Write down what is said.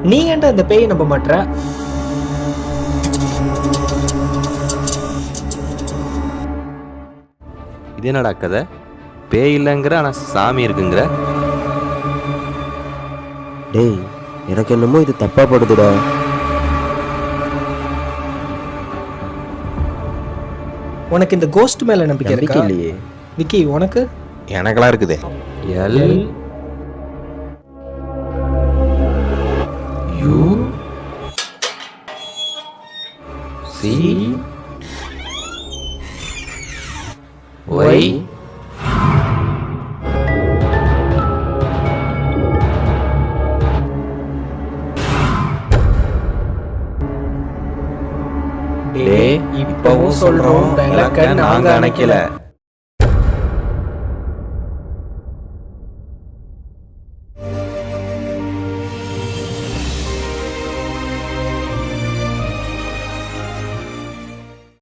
நீ ஏன்டா இந்த பேயை நம்ப மாட்ற? இது என்னடா கதை? பேய் இல்லைங்கிற ஆனா சாமி இருக்குங்கிற. டேய், எனக்கு என்னமோ இது தப்பா படுதுடா. உனக்கு இந்த கோஸ்ட் மேல நம்பிக்கை இருக்கா? இல்லையே. விக்கி, உனக்கு? எனக்கெல்லாம் இருக்குதே. எல் யூ சி ஒய் இப்பவும் சொல்றோம், விளக்க நாங்க அணைக்கல.